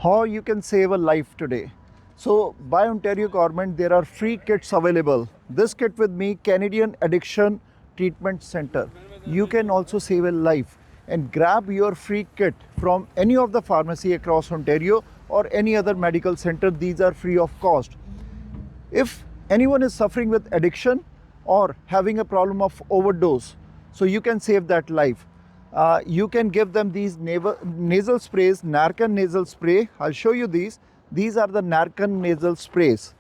how you can save a life today. So by Ontario government, there are free kits available. This kit with me, Canadian Addiction Treatment Center. You can also save a life and grab your free kit from any of the pharmacy across Ontario or any other medical center. These are free of cost. If anyone is suffering with addiction or having a problem of overdose, so you can save that life. You can give them these nasal sprays, Narcan nasal spray. I'll show you these. These are the Narcan nasal sprays.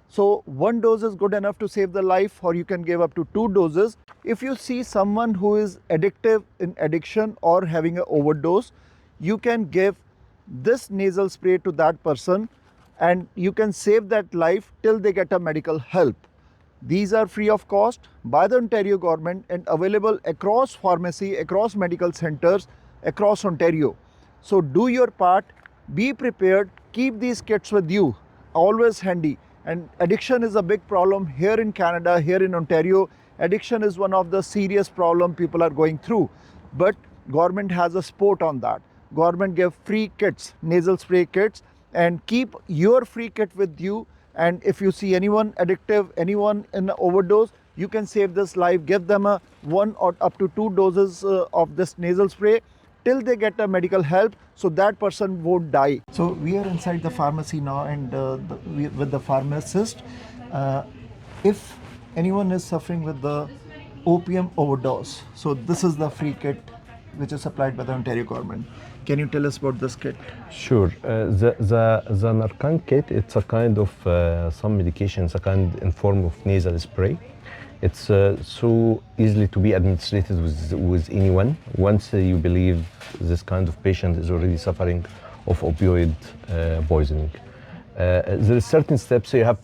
So one dose is good enough to save the life, or you can give up to 2 doses. If you see someone who is addictive in addiction or having an overdose, you can give this nasal spray to that person and you can save that life till they get a medical help. These are free of cost by the Ontario government and available across pharmacy, across medical centers, across Ontario. So do your part, be prepared, keep these kits with you, always handy. And addiction is a big problem here in Canada, here in Ontario. Addiction is one of the serious problems people are going through. But government has a support on that. Government give free kits, nasal spray kits, and keep your free kit with you. And if you see anyone addictive, anyone in overdose, you can save this life. Give them a 1 or up to 2 doses of this nasal spray till they get a medical help, so that person won't die. So we are inside the pharmacy now, and with the pharmacist. If anyone is suffering with the opium overdose, so this is the free kit which is supplied by the Ontario government. Can you tell us about this kit? Sure. The Narcan kit, it's a kind of some medications, a kind in form of nasal spray. It's so easily to be administered with anyone once you believe this kind of patient is already suffering of opioid poisoning. There are certain steps. So you have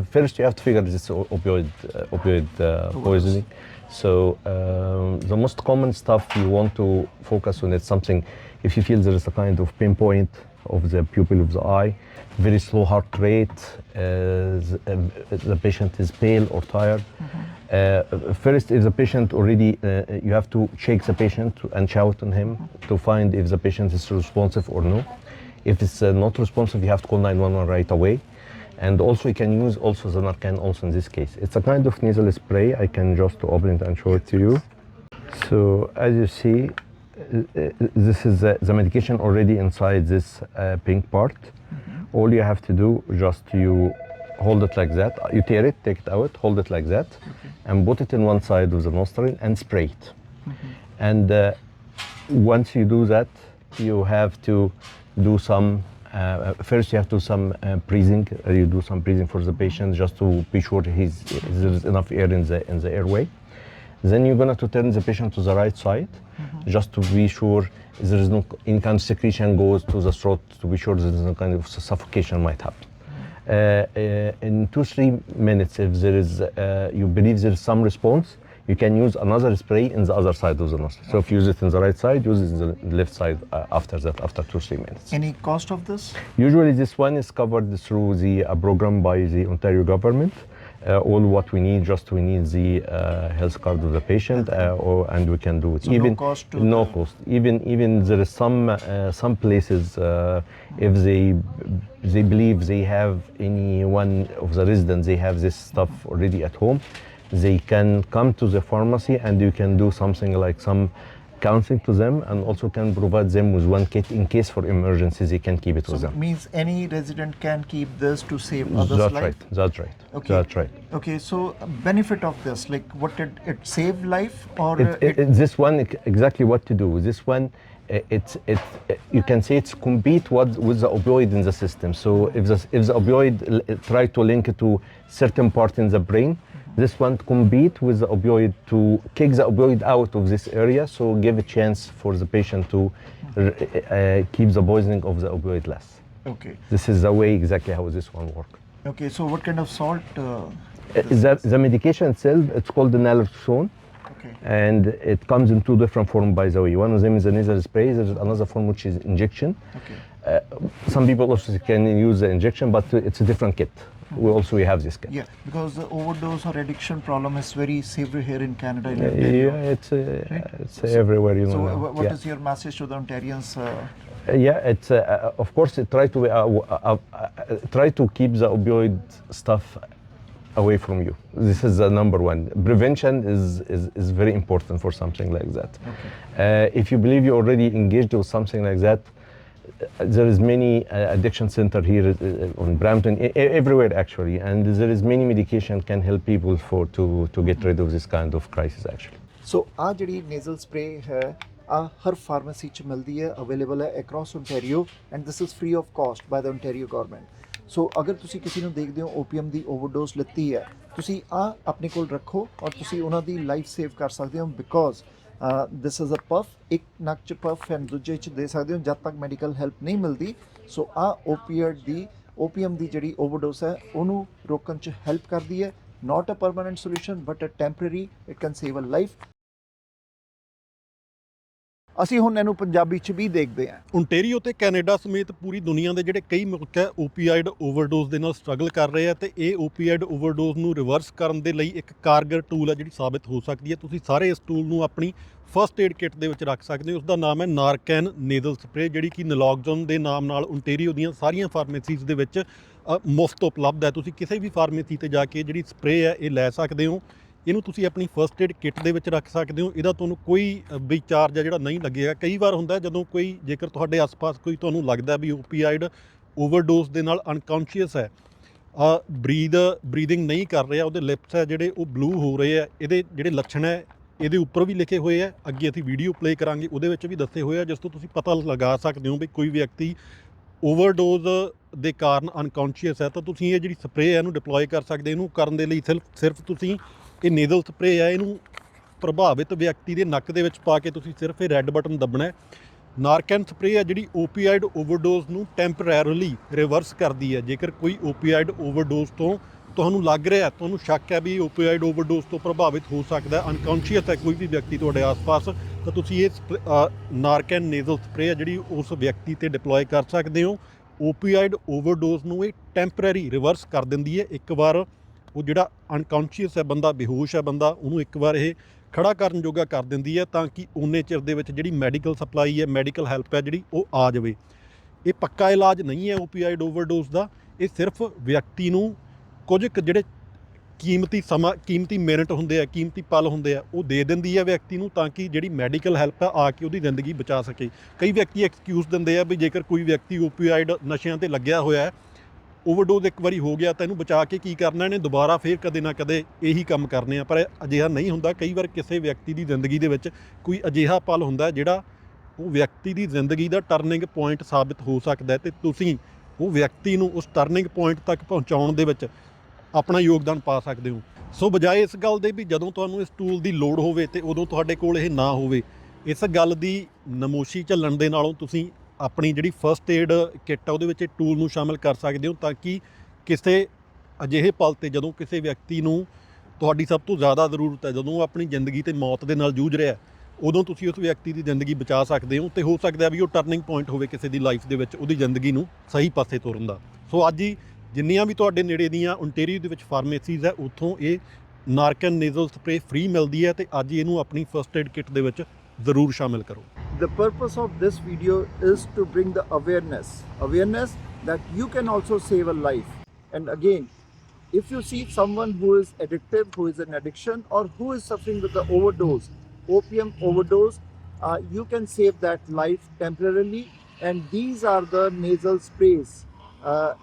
first you have to figure this opioid poisoning. So the most common stuff you want to focus on is something. If you feel there is a kind of pinpoint of the pupil of the eye, very slow heart rate, the patient is pale or tired. First, if the patient already, you have to shake the patient and shout on him to find if the patient is responsive or no. If it's not responsive, you have to call 911 right away. And also you can use also the Narcan also in this case. It's a kind of nasal spray. I can just open it and show it to you. So as you see, this is the medication already inside this pink part. All you have to do, just you hold it like that. You tear it, take it out, hold it like that, and put it in one side of the nostril and spray it. And once you do that, you have to do some, first you have to do some breathing. You do some breathing for the patient just to be sure there's enough air in the airway. Then you're going to turn the patient to the right side, just to be sure there is no any kind of secretion goes to the throat, to be sure there is no kind of suffocation might happen. In 2-3 minutes, if there is, you believe there is some response, you can use another spray in the other side of the nostril. So if you use it in the right side, use it in the left side after that, after 2-3 minutes. Any cost of this? Usually this one is covered through the program by the Ontario government. All what we need, we need the health card of the patient, and we can do it. So even no cost to no cost. Even there is some places if they believe they have any one of the residents, they have this stuff already at home, they can come to the pharmacy and you can do something like some counseling to them, and also can provide them with one kit in case for emergencies they can keep it with them. So means any resident can keep this to save others' That's life? right. That's right. Okay. That's right. Okay, so benefit of this, like what did it save life, or this one exactly what to do. This one, you can say it's compete with the opioid in the system. So if the opioid try to link it to certain part in the brain, this one compete with the opioid to kick the opioid out of this area. So give a chance for the patient to keep the poisoning of the opioid less. Okay. This is the way exactly how this one works. Okay, so what kind of salt? The medication itself, it's called the naloxone. Okay. And it comes in 2 different forms, by the way. One of them is a nasal spray. There's another form which is injection. Okay. Some people also can use the injection, but it's a different kit. We have this kit. Yeah, because the overdose or addiction problem is very severe here in Canada. Yeah, it's right? everywhere, you know. So what yeah. is your message to the Ontarians? Yeah, it's of course try to keep the opioid stuff away from you. This is the number one. Prevention is very important for something like that. Okay. If you believe you're already engaged with something like that, there is many addiction center here on Brampton, everywhere actually, and there is many medication can help people to get rid of this kind of crisis actually. ਸੋ ਆ ਜਿਹੜੀ nasal spray ਹੈ ਆ ਹਰ pharmacy 'ਚ ਮਿਲਦੀ ਹੈ, available ਹੈ across Ontario and this is free of cost by the Ontario government. So ਅਗਰ ਤੁਸੀਂ ਕਿਸੇ ਨੂੰ ਦੇਖਦੇ ਹੋ ਓਪੀਅਮ ਦੀ ਓਵਰਡੋਜ਼ ਲਿੱਤੀ ਹੈ, ਤੁਸੀਂ ਆ ਆਪਣੇ ਕੋਲ ਰੱਖੋ ਔਰ ਤੁਸੀਂ ਉਹਨਾਂ ਦੀ ਲਾਈਫ ਸੇਵ ਕਰ ਸਕਦੇ ਹੋ, because this is a puff, ਇੱਕ ਨੱਕ 'ਚ ਪਫ ਐਂਡ ਦੂਜੇ 'ਚ ਦੇ ਸਕਦੇ ਹੋ ਜਦ ਤੱਕ ਮੈਡੀਕਲ ਹੈਲਪ ਨਹੀਂ ਮਿਲਦੀ। ਸੋ ਆ ਓਪੀਅਮ ਦੀ ਜਿਹੜੀ ਓਵਰਡੋਜ਼ ਹੈ ਉਹਨੂੰ ਰੋਕਣ 'ਚ ਹੈਲਪ ਕਰਦੀ ਹੈ। Not a permanent solution but a temporary, it can save a life. ਅਸੀਂ ਹੁਣ ਇਹਨੂੰ ਪੰਜਾਬੀ 'ਚ ਵੀ ਦੇਖਦੇ ਹਾਂ। ਓਨਟਾਰੀਓ ਤੇ ਕੈਨੇਡਾ ਸਮੇਤ ਪੂਰੀ ਦੁਨੀਆ ਦੇ ਜਿਹੜੇ ਕਈ ਮੁਲਕ ਹੈ ਓਪੀਆਈਡ ਓਵਰਡੋਜ਼ ਦੇ ਨਾਲ ਸਟਰਗਲ ਕਰ ਰਹੇ ਆ, ਤੇ ਇਹ ਓਪੀਆਈਡ ਓਵਰਡੋਜ਼ ਨੂੰ ਰਿਵਰਸ ਕਰਨ ਦੇ ਲਈ ਇੱਕ ਕਾਰਗਰ ਟੂਲ ਹੈ ਜਿਹੜੀ ਸਾਬਿਤ ਹੋ ਸਕਦੀ ਹੈ। ਤੁਸੀਂ ਸਾਰੇ ਇਸ ਟੂਲ ਨੂੰ ਆਪਣੀ ਫਸਟ ਏਡ ਕਿੱਟ ਦੇ ਵਿੱਚ ਰੱਖ ਸਕਦੇ ਹੋ। ਉਸ ਦਾ ਨਾਮ ਹੈ ਨਾਰਕੈਨ ਨੇਜ਼ਲ ਸਪਰੇ, ਜਿਹੜੀ ਕਿ ਨਲੋਕਜ਼ੋਨ ਦੇ ਨਾਮ ਨਾਲ ਓਨਟਾਰੀਓ ਦੀਆਂ ਸਾਰੀਆਂ ਫਾਰਮੇਸੀਜ਼ ਦੇ ਵਿੱਚ ਮੁਫਤ ਉਪਲਬਧ ਹੈ। ਤੁਸੀਂ ਕਿਸੇ ਵੀ ਫਾਰਮੇਸੀ ਤੇ ਜਾ ਕੇ ਜਿਹੜੀ ਸਪਰੇ ਹੈ ਇਹ ਲੈ ਸਕਦੇ ਹੋ। ਇਹਨੂੰ ਤੁਸੀਂ ਆਪਣੀ ਫਸਟ ਏਡ ਕਿੱਟ ਦੇ ਵਿੱਚ ਰੱਖ ਸਕਦੇ ਹੋ। ਇਹਦਾ ਤੁਹਾਨੂੰ ਕੋਈ ਵੀ ਚਾਰਜ ਹੈ ਜਿਹੜਾ ਨਹੀਂ ਲੱਗੇਗਾ। ਕਈ ਵਾਰ ਹੁੰਦਾ ਜਦੋਂ ਕੋਈ, ਜੇਕਰ ਤੁਹਾਡੇ ਆਸ-ਪਾਸ ਕੋਈ ਤੁਹਾਨੂੰ ਲੱਗਦਾ ਵੀ ਓਪੀਆਈਡ ਓਵਰਡੋਜ਼ ਦੇ ਨਾਲ ਅਨਕੌਂਸ਼ੀਅਸ ਹੈ, ਬਰੀਦਿੰਗ ਨਹੀਂ ਕਰ ਰਿਹਾ, ਉਹਦੇ ਲਿਪਸ ਹੈ ਜਿਹੜੇ ਉਹ ਬਲੂ ਹੋ ਰਹੇ ਆ, ਇਹਦੇ ਜਿਹੜੇ ਲੱਛਣ ਹੈ ਇਹਦੇ ਉੱਪਰ ਵੀ ਲਿਖੇ ਹੋਏ ਆ। ਅੱਗੇ ਅਸੀਂ ਵੀਡੀਓ ਪਲੇ ਕਰਾਂਗੇ, ਉਹਦੇ ਵਿੱਚ ਵੀ ਦੱਸੇ ਹੋਏ ਆ, ਜਿਸ ਤੋਂ ਤੁਸੀਂ ਪਤਾ ਲਗਾ ਸਕਦੇ ਹੋ ਵੀ ਕੋਈ ਵਿਅਕਤੀ ਓਵਰਡੋਜ਼ ਦੇ ਕਾਰਨ ਅਨਕੌਂਸ਼ੀਅਸ ਹੈ, ਤਾਂ ਤੁਸੀਂ ਇਹ ਜਿਹੜੀ ਸਪਰੇ ਹੈ ਇਹਨੂੰ ਡਿਪਲੋਏ ਕਰ ਸਕਦੇ। ਇਹਨੂੰ ਕਰਨ ਦੇ ਲਈ ਸਿਰਫ ਤੁਸੀਂ ਇਹ ਨੇਜ਼ਲ ਸਪਰੇ ਹੈ ਇਹਨੂੰ ਪ੍ਰਭਾਵਿਤ ਵਿਅਕਤੀ ਦੇ ਨੱਕ ਦੇ ਵਿੱਚ ਪਾ ਕੇ ਤੁਸੀਂ ਸਿਰਫ ਇਹ ਰੈੱਡ ਬਟਨ ਦੱਬਣਾ ਹੈ। ਨਾਰਕੈਨ ਸਪਰੇ ਹੈ ਜਿਹੜੀ ਓਪੀਆਈਡ ਓਵਰਡੋਜ਼ ਨੂੰ ਟੈਂਪਰੇਰਲੀ ਰਿਵਰਸ ਕਰਦੀ ਹੈ। ਜੇਕਰ ਕੋਈ ਓਪੀਆਈਡ ਓਵਰਡੋਜ਼ ਤੋਂ ਤੁਹਾਨੂੰ ਲੱਗ ਰਿਹਾ, ਤੁਹਾਨੂੰ ਸ਼ੱਕ ਹੈ ਵੀ ਓਪੀਆਈਡ ਓਵਰਡੋਜ਼ ਤੋਂ ਪ੍ਰਭਾਵਿਤ ਹੋ ਸਕਦਾ, ਅਨਕੌਂਸ਼ੀਅਸ ਹੈ ਕੋਈ ਵੀ ਵਿਅਕਤੀ ਤੁਹਾਡੇ ਆਸ-ਪਾਸ, ਤਾਂ ਤੁਸੀਂ ਇਹ ਨਾਰਕੈਨ ਨੇਜ਼ਲ ਸਪਰੇ ਹੈ ਜਿਹੜੀ ਉਸ ਵਿਅਕਤੀ 'ਤੇ ਡਿਪਲੋਏ ਕਰ ਸਕਦੇ ਹੋ। ਓਪੀਆਈਡ ਓਵਰਡੋਜ਼ ਨੂੰ ਇਹ ਟੈਂਪਰੇਰੀ ਰਿਵਰਸ ਕਰ ਦਿੰਦੀ ਹੈ। ਇੱਕ ਵਾਰ ਉਹ ਜਿਹੜਾ ਅਨਕੌਂਸ਼ੀਅਸ ਹੈ ਬੰਦਾ, ਬੇਹੋਸ਼ ਹੈ ਬੰਦਾ, ਉਹਨੂੰ ਇੱਕ ਵਾਰ ਇਹ ਖੜਾ ਕਰਨ ਜੋਗਾ ਕਰ ਦਿੰਦੀ ਹੈ, ਤਾਂ ਕਿ ਓਨੇ ਚਿਰ ਦੇ ਵਿੱਚ ਜਿਹੜੀ ਮੈਡੀਕਲ ਸਪਲਾਈ ਹੈ, ਮੈਡੀਕਲ ਹੈਲਪ ਹੈ ਜਿਹੜੀ ਉਹ ਆ ਜਾਵੇ। ਇਹ ਪੱਕਾ ਇਲਾਜ ਨਹੀਂ ਹੈ ਓਪੀਆਈਡ ਓਵਰਡੋਜ਼ ਦਾ, ਇਹ ਸਿਰਫ ਵਿਅਕਤੀ ਨੂੰ ਕੁਝ ਕੁ ਜਿਹੜੇ ਕੀਮਤੀ ਮਿੰਟ ਹੁੰਦੇ ਆ, ਕੀਮਤੀ ਪਲ ਹੁੰਦੇ ਆ, ਉਹ ਦੇ ਦਿੰਦੀ ਹੈ ਵਿਅਕਤੀ ਨੂੰ, ਤਾਂ ਕਿ ਜਿਹੜੀ ਮੈਡੀਕਲ ਹੈਲਪ ਆ ਕੇ ਉਹਦੀ ਜ਼ਿੰਦਗੀ ਬਚਾ ਸਕੇ। ਕਈ ਵਿਅਕਤੀ ਐਕਸਕਿਊਜ਼ ਦਿੰਦੇ ਆ ਵੀ ਜੇਕਰ ਕੋਈ ਵਿਅਕਤੀ ਓਪੀਆਈਡ ਨਸ਼ਿਆਂ 'ਤੇ ਲੱਗਿਆ ਹੋਇਆ ਹੈ, ਓਵਰਡੋਜ਼ ਇੱਕ ਵਾਰੀ ਹੋ ਗਿਆ ਤਾਂ ਇਹਨੂੰ ਬਚਾ ਕੇ ਕੀ ਕਰਨਾ, ਇਹਨੇ ਦੁਬਾਰਾ ਫਿਰ ਕਦੇ ਨਾ ਕਦੇ ਇਹੀ ਕੰਮ ਕਰਨੇ ਆ, ਪਰ ਅਜਿਹਾ ਨਹੀਂ ਹੁੰਦਾ। ਕਈ ਵਾਰ ਕਿਸੇ ਵਿਅਕਤੀ ਦੀ ਜ਼ਿੰਦਗੀ ਦੇ ਵਿੱਚ ਕੋਈ ਅਜਿਹਾ ਪਲ ਹੁੰਦਾ ਜਿਹੜਾ ਉਹ ਵਿਅਕਤੀ ਦੀ ਜ਼ਿੰਦਗੀ ਦਾ ਟਰਨਿੰਗ ਪੁਆਇੰਟ ਸਾਬਿਤ ਹੋ ਸਕਦਾ, ਅਤੇ ਤੁਸੀਂ ਉਹ ਵਿਅਕਤੀ ਨੂੰ ਉਸ ਟਰਨਿੰਗ ਪੁਆਇੰਟ ਤੱਕ ਪਹੁੰਚਾਉਣ ਦੇ ਵਿੱਚ ਆਪਣਾ ਯੋਗਦਾਨ ਪਾ ਸਕਦੇ ਹੋ। ਸੋ ਬਜਾਏ ਇਸ ਗੱਲ ਦੇ ਵੀ ਜਦੋਂ ਤੁਹਾਨੂੰ ਇਸ ਟੂਲ ਦੀ ਲੋੜ ਹੋਵੇ ਤੇ ਉਦੋਂ ਤੁਹਾਡੇ ਕੋਲ ਇਹ ਨਾ ਹੋਵੇ, ਇਸ ਗੱਲ ਦੀ ਨਮੋਸ਼ੀ ਝੱਲਣ ਦੇ ਨਾਲੋਂ ਤੁਸੀਂ ਆਪਣੀ ਜਿਹੜੀ ਫਸਟ ਏਡ ਕਿੱਟ ਆ ਉਹਦੇ ਵਿੱਚ ਇਹ ਟੂਲ ਨੂੰ ਸ਼ਾਮਿਲ ਕਰ ਸਕਦੇ ਹੋ, ਤਾਂ ਕਿ ਕਿਸੇ ਅਜਿਹੇ ਪਲ 'ਤੇ ਜਦੋਂ ਕਿਸੇ ਵਿਅਕਤੀ ਨੂੰ ਤੁਹਾਡੀ ਸਭ ਤੋਂ ਜ਼ਿਆਦਾ ਜ਼ਰੂਰਤ ਹੈ, ਜਦੋਂ ਉਹ ਆਪਣੀ ਜ਼ਿੰਦਗੀ ਤੇ ਮੌਤ ਦੇ ਨਾਲ ਜੂਝ ਰਿਹਾ, ਉਦੋਂ ਤੁਸੀਂ ਉਸ ਵਿਅਕਤੀ ਦੀ ਜ਼ਿੰਦਗੀ ਬਚਾ ਸਕਦੇ ਹੋ। ਅਤੇ ਹੋ ਸਕਦਾ ਵੀ ਉਹ ਟਰਨਿੰਗ ਪੁਆਇੰਟ ਹੋਵੇ ਕਿਸੇ ਦੀ ਲਾਈਫ ਦੇ ਵਿੱਚ, ਉਹਦੀ ਜ਼ਿੰਦਗੀ ਨੂੰ ਸਹੀ ਪਾਸੇ ਤੋਰਨ ਦਾ। ਸੋ ਅੱਜ ਹੀ ਜਿੰਨੀਆਂ ਵੀ ਤੁਹਾਡੇ ਨੇੜੇ ਦੀਆਂ ਓਨਟਾਰੀਓ ਦੇ ਵਿੱਚ ਫਾਰਮੇਸੀਜ਼ ਹੈ, ਉੱਥੋਂ ਇਹ ਨਾਰਕੈਨ ਨੇਜ਼ਲ ਸਪਰੇ ਫ੍ਰੀ ਮਿਲਦੀ ਹੈ, ਅਤੇ ਅੱਜ ਇਹਨੂੰ ਆਪਣੀ ਫਸਟ ਏਡ ਕਿੱਟ ਦੇ ਵਿੱਚ ਜ਼ਰੂਰ ਸ਼ਾਮਿਲ ਕਰੋ। The purpose of this video is to bring the awareness that you can also save a life. And again, if you see someone who is addictive, who is in addiction, or who is suffering with the overdose, opium overdose, you can save that life temporarily. And these are the nasal sprays,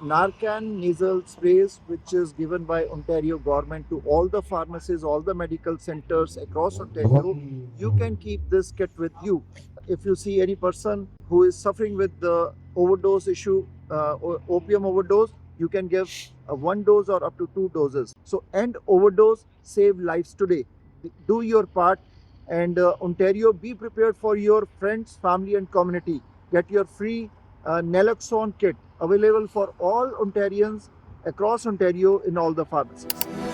Narcan nasal sprays, which is given by Ontario government to all the pharmacies, all the medical centers across Ontario. You can keep this kit with you. If you see any person who is suffering with the overdose issue, opium overdose, you can give one dose or up to 2 doses. So end overdose, save lives today. Do your part, and Ontario, be prepared for your friends, family and community. Get your free naloxone kit available for all Ontarians across Ontario in all the pharmacies.